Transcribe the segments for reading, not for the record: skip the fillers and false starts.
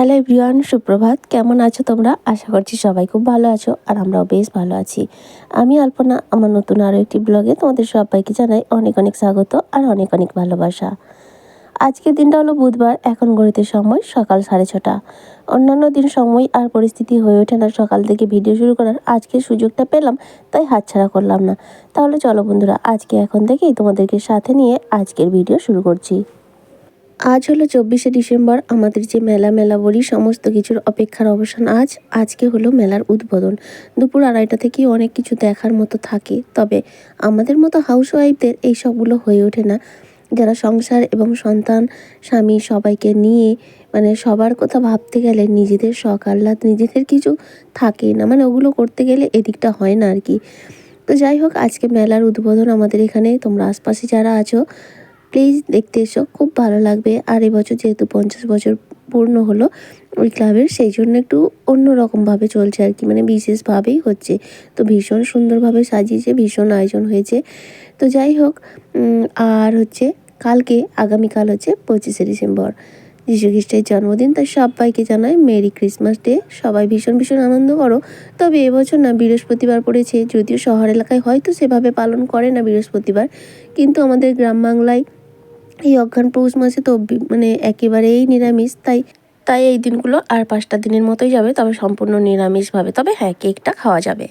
Hello everyone, সুপ্রভাত। কেমন আছো তোমরা? আশা করছি সবাই খুব ভালো আছো, আর আমরাও বেশ ভালো আছি। আমি আলপনা, আমার নতুন আরও একটি ব্লগে তোমাদের সবাইকে জানাই অনেক অনেক স্বাগত আর অনেক অনেক ভালোবাসা। আজকের দিনটা হলো বুধবার। এখন ঘড়িতে সময় সকাল 6:30। অন্যান্য দিন সময় আর পরিস্থিতি হয়ে ওঠে না সকাল থেকে ভিডিও শুরু করার। আজকে সুযোগটা পেলাম, তাই হাতছাড়া করলাম না। তাহলে চলো বন্ধুরা, আজকে এখন থেকেই তোমাদেরকে সাথে নিয়ে আজকের ভিডিও শুরু করছি। আজ হলো 24শে ডিসেম্বর। আমাদের যে মেলা বলি, সমস্ত কিছুর অপেক্ষার অবসান আজ। আজকে হলো মেলার উদ্বোধন। দুপুর 2:30 থেকেই অনেক কিছু দেখার মতো থাকে, তবে আমাদের মতো হাউসওয়াইফদের এই সবগুলো হয়ে ওঠে না। যারা সংসার এবং সন্তান, স্বামী সবাইকে নিয়ে সবার কথা ভাবতে গেলে নিজেদের শখ আহ্লাদ নিজেদের কিছু থাকেই না, ওগুলো করতে গেলে এদিকটা হয় না আর কি। তো যাই হোক, আজকে মেলার উদ্বোধন আমাদের এখানে। তোমরা আশপাশে যারা আছো প্লিজ দেখতে এসো, খুব ভালো লাগবে। আর এবছর যেহেতু 50 বছর পূর্ণ হলো ওই ক্লাবের, সেই জন্য একটু অন্যরকমভাবে চলছে আর কি, বিশেষভাবেই হচ্ছে। তো ভীষণ সুন্দরভাবে সাজিয়েছে, ভীষণ আয়োজন হয়েছে। তো যাই হোক, আর হচ্ছে আগামীকাল হচ্ছে 25শে ডিসেম্বর, যীশু খ্রিস্টের জন্মদিন। তাই সবাইকে জানাই মেরি ক্রিসমাস ডে। সবাই ভীষণ ভীষণ আনন্দ করো। তবে এবছর না বৃহস্পতিবার পড়েছে, যদিও শহর এলাকায় হয়তো সেভাবে পালন করে না বৃহস্পতিবার, কিন্তু আমাদের গ্রাম বাংলায় এই অঘ্রাণ পৌষ মাসে তো একেবারেই নিরামিষ। তাই তাই এই দিনগুলো আর 5টা দিনের মতোই যাবে, তবে সম্পূর্ণ নিরামিষভাবে। তবে হ্যাঁ, কেকটা খাওয়া যাবে।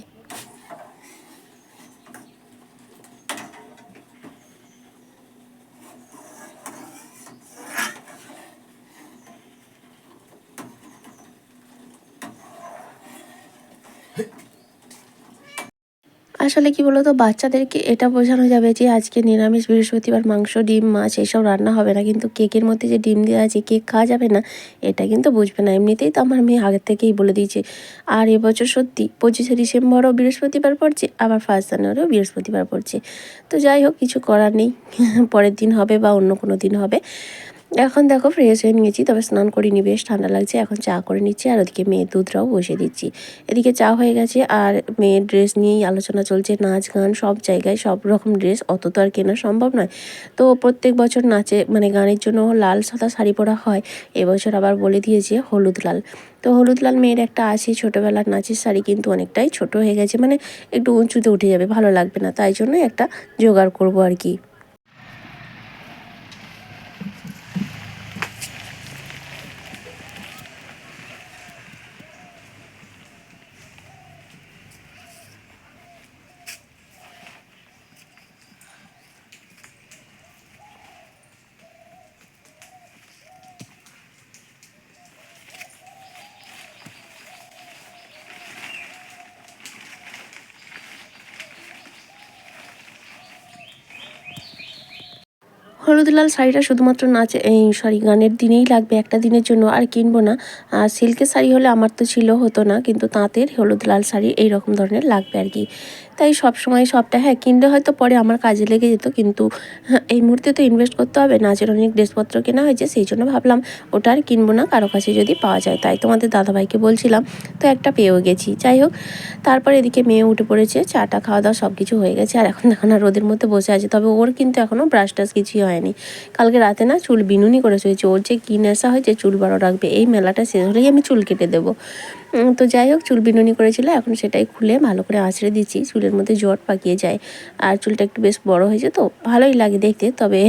আসলে কি বলতো, বাচ্চাদেরকে এটা বোঝানো যাবে যে আজকে নিরামিষ, বৃহস্পতিবার মাংস, ডিম, মাছ এসব রান্না হবে না, কিন্তু কেকের মধ্যে যে ডিম দেওয়া আছে কেক খাওয়া যাবে না, এটা কিন্তু বুঝবে না। এমনিতেই তো আমার মেয়ে আগের থেকেই বলে দিয়েছে। আর এবছর সত্যি 25শে ডিসেম্বরও বৃহস্পতিবার পড়ছে, আবার 1 জানুয়ারিও বৃহস্পতিবার পড়ছে। তো যাই হোক, কিছু করার নেই, পরের দিন হবে বা অন্য কোনো দিন হবে। এখন দেখো ফ্রেশ হয়ে নিয়েছি, তবে স্নান করিনি, বেশ ঠান্ডা লাগছে। এখন চা করে নিচ্ছি, আর ওদিকে মেয়ের দুধটাও বসিয়ে দিচ্ছি। এদিকে চা হয়ে গেছে, আর মেয়ের ড্রেস নিয়েই আলোচনা চলছে। নাচ গান সব জায়গায় সব রকম ড্রেস, অত তো আর কেনা সম্ভব নয়। তো প্রত্যেক বছর নাচে গানের জন্য লাল সাদা শাড়ি পরা হয়, এবছর আবার বলে দিয়েছে হলুদ লাল। তো হলুদ লাল মেয়ের একটা আছে ছোটোবেলার নাচের শাড়ি, কিন্তু অনেকটাই ছোট হয়ে গেছে, একটু উঁচুতে উঠে যাবে, ভালো লাগবে না, তাই জন্য একটা জোগাড় করবো আর কি। হলুদ লাল শাড়িটা শুধুমাত্র গানের দিনেই লাগবে, একটা দিনের জন্য আর কিনবো না। আর সিল্কের শাড়ি হলে আমার তো ছিল, হতো না, কিন্তু তাঁতের হলুদ লাল শাড়ি এই রকম ধরনের লাগবে আর কি। তাই সব সময় সবটা হ্যাঁ কিনলে হয়তো পরে আমার কাজে লেগে যেত, কিন্তু হ্যাঁ এই মুহূর্তে তো ইনভেস্ট করতে হবে। নাচের অনেক ড্রেসপত্র কেনা হয়েছে, সেই জন্য ভাবলাম ওটা আর কিনবো না, কারো কাছে যদি পাওয়া যায়। তাই তোমাদের দাদাভাইকে বলছিলাম, তো একটা পেয়েও গেছি। যাই হোক, তারপরে এদিকে মেয়ে উঠে পড়েছে, চাটা খাওয়া দাওয়া সব কিছু হয়ে গেছে, আর এখন আর রোদের মধ্যে বসে আছে। তবে ওর কিন্তু এখনও ব্রাশ টাশ কিছুই হয়নি। কালকে রাতে না চুল বিনুনি করে শুয়েছে। ওর যে কী নেশা হয়েছে চুল বড় রাখবে, এই মেলাটা শেষ হলেই আমি চুল কেটে দেবো। তো যাই হোক, চুল বিনুনি করেছিল, এখন সেটাই খুলে ভালো করে আঁচড়ে দিচ্ছি, চুলের মধ্যে জট পাকিয়ে যায়। আর চুলটা একটু বেশ বড় হয়েছে, তো ভালোই লাগে দেখতে। তবে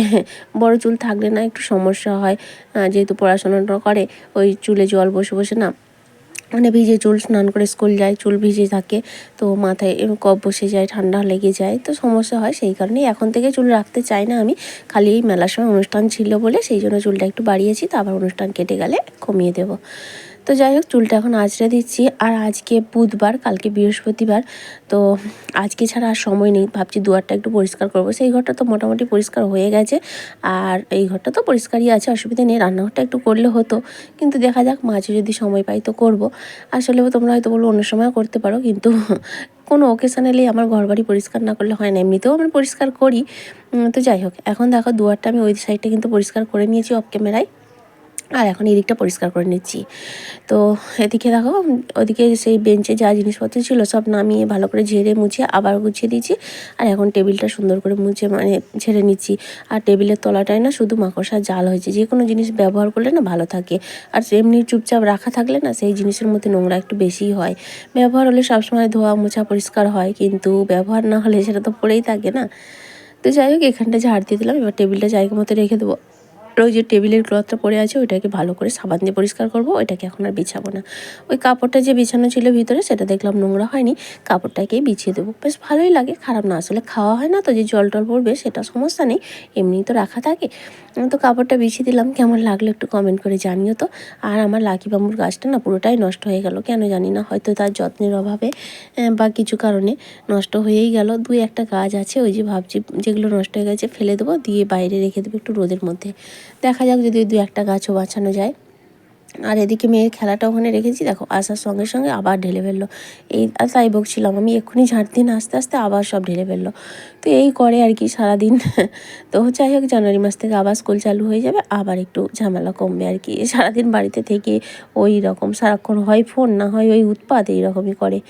বড় চুল থাকলে না একটু সমস্যা হয়, যেহেতু পড়াশোনাটা করে, ওই চুলে জল বসে বসে না ভিজে চুল, স্নান করে স্কুল যায়, চুল ভিজে থাকে, তো মাথায় কফ বসে যায়, ঠান্ডা লেগে যায়, তো সমস্যা হয়। সেই কারণেই এখন থেকে চুল রাখতে চাই না আমি। খালি এই মেলার সময় অনুষ্ঠান ছিল বলে সেই জন্য চুলটা একটু বাড়িয়েছি, তো আবার অনুষ্ঠান কেটে গেলে কমিয়ে দেবো। তো যাই হোক, চুলটা এখন আঁচড়ে দিচ্ছি। আর আজকে বুধবার, কালকে বৃহস্পতিবার, তো আজকে ছাড়া আর সময় নেই। ভাবছি দুয়ারটা একটু পরিষ্কার করব। সেই ঘরটা তো মোটামুটি পরিষ্কার হয়ে গেছে, আর এই ঘরটা তো পরিষ্কারই আছে, অসুবিধা নেই। রান্নাঘরটা একটু করলে হতো, কিন্তু দেখা যাক, মাঝে যদি সময় পাই তো করব। আসলেও তোমরা হয়তো বলবো অন্য সময়ও করতে পারো, কিন্তু কোনো অকেশন এলেই আমার ঘরবাড়ি পরিষ্কার না করলে হয় না। এমনিতেও আমি পরিষ্কার করি। তো যাই হোক, এখন দেখো দুয়ারটা আমি ওই সাইডটা কিন্তু পরিষ্কার করে নিয়েছি অফ ক্যামেরায়। আর এখন এই দিকটা পরিষ্কার করে নিচ্ছি। তো এদিকে দেখো, ওদিকে সেই বেঞ্চে যা জিনিসপত্র ছিল সব নামিয়ে ভালো করে ঝেড়ে মুছে আবার গুছিয়ে দিয়েছি। আর এখন টেবিলটা সুন্দর করে মুছে ঝেড়ে নিচ্ছি। আর টেবিলের তলাটায় না শুধু মাকড়সার জাল হয়েছে। যে কোনো জিনিস ব্যবহার করলে না ভালো থাকে, আর এমনি চুপচাপ রাখা থাকলে না সেই জিনিসের মধ্যে নোংরা একটু বেশিই হয়। ব্যবহার হলে সবসময় ধোয়া মোছা পরিষ্কার হয়, কিন্তু ব্যবহার না হলে সেটা তো পড়েই থাকে না। তো যাই হোক, এখানটা ঝাড় দিয়ে দিলাম। এবার টেবিলটা জায়গা মতো রেখে দেবো। ওই যে টেবিলের ক্লথটা পড়ে আছে ওইটাকে ভালো করে সাবান দিয়ে পরিষ্কার করব। ওইটাকে এখন আর বিছাবো না। ওই কাপড়টা যে বিছানো ছিল ভিতরে সেটা দেখলাম নোংরা হয়নি, কাপড়টাকেই বিছিয়ে দেবো। বেশ ভালোই লাগে, খারাপ না। আসলে খাওয়া হয় না তো, যে জল টল পড়বে সেটা সমস্যা নেই, এমনিই তো রাখা থাকে। তো কাপড়টা বিছিয়ে দিলাম। কেমন লাগলো একটু কমেন্ট করে জানিও তো। আর আমার লাকি বাম্বুর গাছটা না পুরোটাই নষ্ট হয়ে গেল, কেন জানি না, হয়তো তার যত্নের অভাবে বা কিছু কারণে নষ্ট হয়েই গেল। 2-1টা গাছ আছে, ওই যে ভাবছি যেগুলো নষ্ট হয়ে গেছে ফেলে দেবো, দিয়ে বাইরে রেখে দেবো একটু রোদের মধ্যে। দেখা যাক যদি 2-1টা গাছও বাঁচানো যায়। আর এদিকে মেয়ের খেলাটা ওখানে রেখেছি, দেখো আসার সঙ্গে সঙ্গে আবার ঢেলে ফেললো। এই তাই বকছিলাম আমি, এক্ষুনি ঝাড় দিন, আস্তে আস্তে আবার সব ঢেলে ফেললো। তো এই করে আর কি সারাদিন। তো যাই হোক, জানুয়ারি মাস থেকে আবার স্কুল চালু হয়ে যাবে, আবার একটু ঝামেলা কমবে আর কি। সারাদিন বাড়িতে থেকে ওই রকম সারাক্ষণ হয় ফোন, না হয় ওই উৎপাত, এইরকমই করে।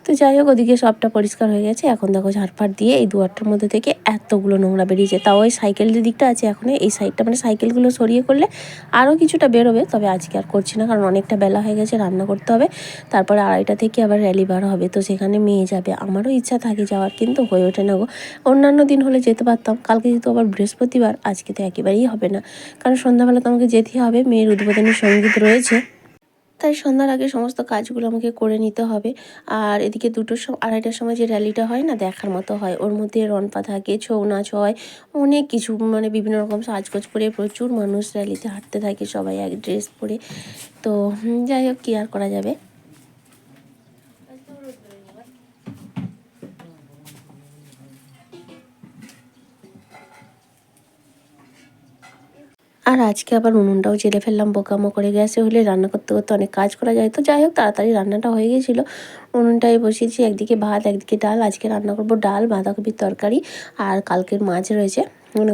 তো যাই হোক, ওদিকে সবটা পরিষ্কার হয়ে গেছে। এখন দেখো ঝাড়ফাড় দিয়ে এই দুয়ারটার মধ্যে থেকে এতগুলো নোংরা বেরিয়েছে। তাও ওই সাইকেলের দিকটা আছে, এখন এই সাইডটা সাইকেলগুলো সরিয়ে করলে আরও কিছুটা বেরোবে। তবে আজকে আর করছি না, কারণ অনেকটা বেলা হয়ে গেছে, রান্না করতে হবে। তারপরে 2:30 থেকে আবার র্যালি বার হবে, তো সেখানে মেয়ে যাবে। আমারও ইচ্ছা থাকে যাওয়ার, কিন্তু হয়ে ওঠে না গো। অন্যান্য দিন হলে যেতে পারতাম, কালকে যেহেতু আবার বৃহস্পতিবার, আজকে তো একেবারেই হবে না, কারণ সন্ধ্যাবেলা তো আমাকে যেতেই হবে, মেয়ের উদ্বোধনী সঙ্গীত রয়েছে। তাই সন্ধ্যার আগে সমস্ত কাজগুলো আমাকে করে নিতে হবে। আর এদিকে 2:30টার সময় যে র্যালিটা হয় না, দেখার মতো হয়। ওর মধ্যে রনপা থাকে, ছৌ নাচ হয়, অনেক কিছু, বিভিন্ন রকম সাজগোজ করে প্রচুর মানুষ র্যালিতে হাঁটতে থাকে, সবাই এক ড্রেস পরে। তো যাই হোক, কী আর করা যাবে। আর আজকে আবার উনুনটাও জ্বেলে ফেললাম বোকামো করে। গ্যাসে হলে রান্না করতে করতে অনেক কাজ করা যায়। তো যাই হোক, তাড়াতাড়ি রান্নাটা হয়ে গিয়েছিলো। উনুনটায় বসিয়েছি, একদিকে ভাত একদিকে ডাল। আজকে রান্না করব ডাল, বাঁধাকপির তরকারি, আর কালকের মাছ রয়েছে,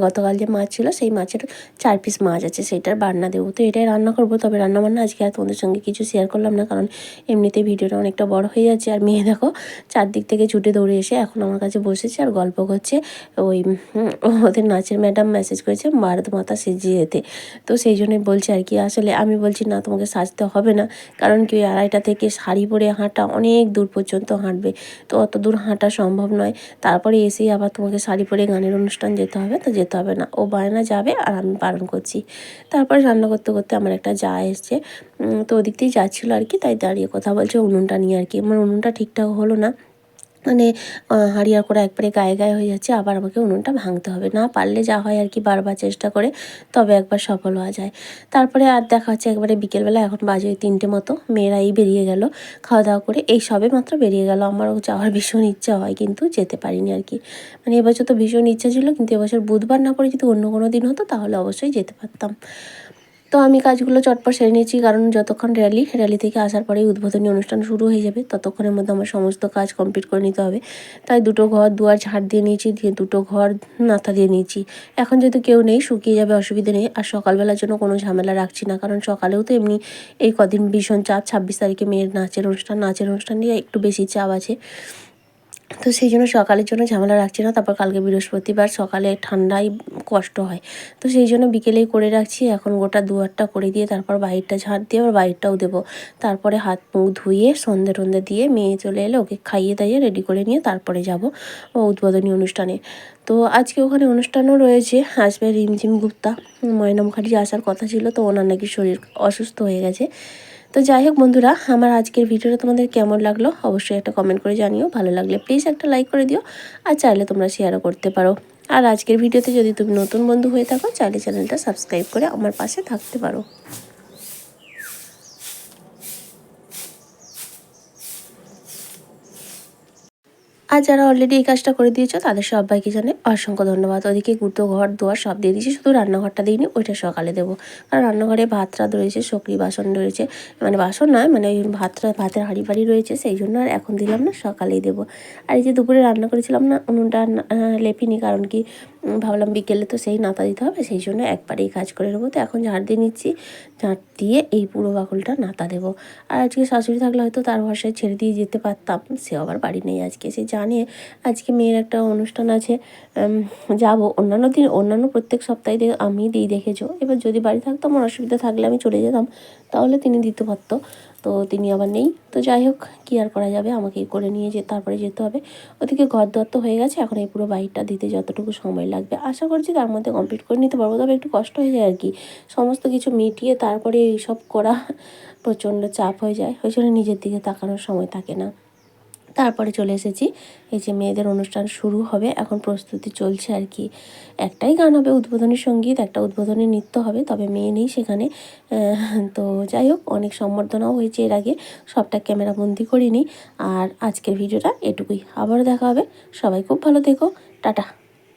গতকাল যে মাছ ছিল সেই মাছের 4 পিস মাছ আছে, সেইটার বান্না দেবো। তো এটাই রান্না করব। তবে রান্নাবান্না আজকে আর তোমাদের সঙ্গে কিছু শেয়ার করলাম না, কারণ এমনিতেই ভিডিওটা অনেকটা বড় হয়ে যাচ্ছে। আর মেয়ে দেখো চারদিক থেকে ছুটে দৌড়ে এসে এখন আমার কাছে বসেছে আর গল্প করছে। ওই ওদের নাচের ম্যাডাম মেসেজ করেছে ভারত মাতা সেজিয়ে যেতে। তো সেই জন্যই বলছে আর কি। আসলে আমি বলছি না, তোমাকে সাজতে হবে না, কারণ কি 2:30 থেকে শাড়ি পরে হাঁটা, অনেক দূর পর্যন্ত হাঁটবে, তো অত দূর হাঁটা সম্ভব নয়। তারপরে এসেই আবার তোমাকে শাড়ি পরে গানের অনুষ্ঠান যেতে হবে, তো যেতে হবে না। ও বায়না যাবে আর আমি বারণ করছি। তারপরে রান্না করতে করতে আমার একটা জা এসছে, তো ওদিক দিয়েই যাচ্ছিলো আর কি, তাই দাঁড়িয়ে কথা বলছে উনুনটা নিয়ে আর কি। আমার উনুনটা ঠিকঠাক হলো না, হাঁড়িয়ার করা একবারে গায়ে গায়ে হয়ে যাচ্ছে। আবার আমাকে উনুনটা ভাঙতে হবে, না পারলে যা হয় আর কি, বারবার চেষ্টা করে তবে একবার সফল হওয়া যায়। তারপরে আর দেখা হচ্ছে একবারে বিকেলবেলা। এখন বাজে ওই 3টে মতো। মেয়েরা এই বেরিয়ে গেল খাওয়া দাওয়া করে, এই সবে মাত্র বেরিয়ে গেল। আমারও যাওয়ার ভীষণ ইচ্ছা হয়, কিন্তু যেতে পারিনি আর কি। এবছর তো ভীষণ ইচ্ছা ছিল, কিন্তু এবছর বুধবার না করে যদি অন্য কোনো দিন হতো তাহলে অবশ্যই যেতে পারতাম। তো আমি কাজগুলো চটপট সেরে নিয়েছি, কারণ যতক্ষণ র্যালি থেকে আসার পরেই উদ্বোধনী অনুষ্ঠান শুরু হয়ে যাবে, ততক্ষণের মধ্যে আমার সমস্ত কাজ কমপ্লিট করে নিতে হবে। তাই 2টো ঘর দুয়ার ঝাড় দিয়ে নিয়েছি, দিয়ে 2টো ঘর নাতা দিয়ে নিয়েছি। এখন যেহেতু কেউ নেই, শুকিয়ে যাবে, অসুবিধে নেই। আর সকালবেলার জন্য কোনো ঝামেলা রাখছি না, কারণ সকালেও তো এমনি এই কদিন ভীষণ চাপ। 26 তারিখে মেয়ের নাচের অনুষ্ঠান নিয়ে একটু বেশি চাপ আছে। তো সেই জন্য সকালের জন্য ঝামেলা রাখছি না। তারপর কালকে বৃহস্পতিবার, সকালে ঠান্ডায় কষ্ট হয়, তো সেই জন্য বিকেলেই করে রাখছি। এখন গোটা দুয়ারটা করে দিয়ে তারপর বাহিরটা ঝাড় দিয়ে আবার বাহিরটাও দেবো। তারপরে হাত মুখ ধুয়ে সন্ধে টন্ধে দিয়ে মেয়ে চলে এলে ওকে খাইয়ে দাইয়ে রেডি করে নিয়ে তারপরে যাব উদ্বোধনী অনুষ্ঠানে। তো আজকে ওখানে অনুষ্ঠানও রয়েছে, আসবে রিমঝিম গুপ্তা। ময়নামখালি আসার কথা ছিল, তো ওনার নাকি শরীর অসুস্থ হয়ে গেছে। তো যাই হোক বন্ধুরা, আমার আজকের ভিডিওটা তোমাদের কেমন লাগলো অবশ্যই একটা কমেন্ট করে জানিও। ভালো লাগলে প্লিজ একটা লাইক করে দিও, আর চাইলে তোমরা শেয়ারও করতে পারো। আর আজকের ভিডিওতে যদি তুমি নতুন বন্ধু হয়ে থাকো, চাইলে চ্যানেলটা সাবস্ক্রাইব করে আমার পাশে থাকতে পারো। আর যারা অলরেডি এই কাজটা করে দিয়েছো তাদের সবাইকে জানাই অসংখ্য ধন্যবাদ। ওদিকে গুঁতো ঘর দুয়ার সব দিয়ে দিয়েছি, শুধু রান্নাঘরটা দিইনি, ওইটা সকালে দেবো। কারণ রান্নাঘরে ভাত রাত রয়েছে, সকরি বাসন রয়েছে, বাসন নয়, ওই ভাতের হাঁড়ি বাড়ি রয়েছে, সেই জন্য আর এখন দিলাম না, সকালেই দেবো। আর এই যে দুপুরে রান্না করেছিলাম না, উনুনটা লেপিনি, কারণ কি ভাবলাম বিকেলে তো সেই নাতা দিতে হবে, সেই জন্য একবারেই কাজ করে নেবো। তো এখন ঝাড় দিয়ে নিচ্ছি, ঝাড় দিয়ে এই পুরো বাকুলটা নাতা দেবো। আর আজকে শাশুড়ি থাকলে হয়তো তার ভরসায় ছেড়ে দিয়ে যেতে পারতাম, সে আবার বাড়ি নেই আজকে। সে জানে আজকে মেয়ের একটা অনুষ্ঠান আছে, যাব। অন্যান্য প্রত্যেক সপ্তাহে আমি দিই, দেখেছো। এবার যদি বাড়ি থাকতো, আমার অসুবিধা থাকলে আমি চলে যেতাম, তাহলে তিনি দিতে পারতো। তো তিনি আবার নেই। তো যাই হোক, কী আর করা যাবে, আমাকেই করে নিয়ে তারপরে যেতে হবে। ওদিকে ঘরদোর তো হয়ে গেছে, এখন এই পুরো বাড়িটা দিতে যতটুকু সময় লাগবে আশা করছি তার মধ্যে কমপ্লিট করে নিতে পারবো। তবে একটু কষ্ট হয়ে যায় আর কি, সমস্ত কিছু মিটিয়ে তারপরে এইসব করা প্রচণ্ড চাপ হয়ে যায়, ওই জন্য নিজের দিকে তাকানোর সময় থাকে না। তারপরে চলে এসেছি, এই যে মেয়েদের অনুষ্ঠান শুরু হবে, এখন প্রস্তুতি চলছে আর কি। একটাই গান হবে, উদ্বোধনী সঙ্গীত, একটা উদ্বোধনী নৃত্য হবে, তবে মেয়ে নেই সেখানে। তো যাই হোক, অনেক সম্বর্ধনাও হয়েছে এর আগে, সবটা ক্যামেরাবন্দি করিনি। আর আজকের ভিডিওটা এটুকুই, আবারও দেখা হবে। সবাই খুব ভালো থেকো, টাটা।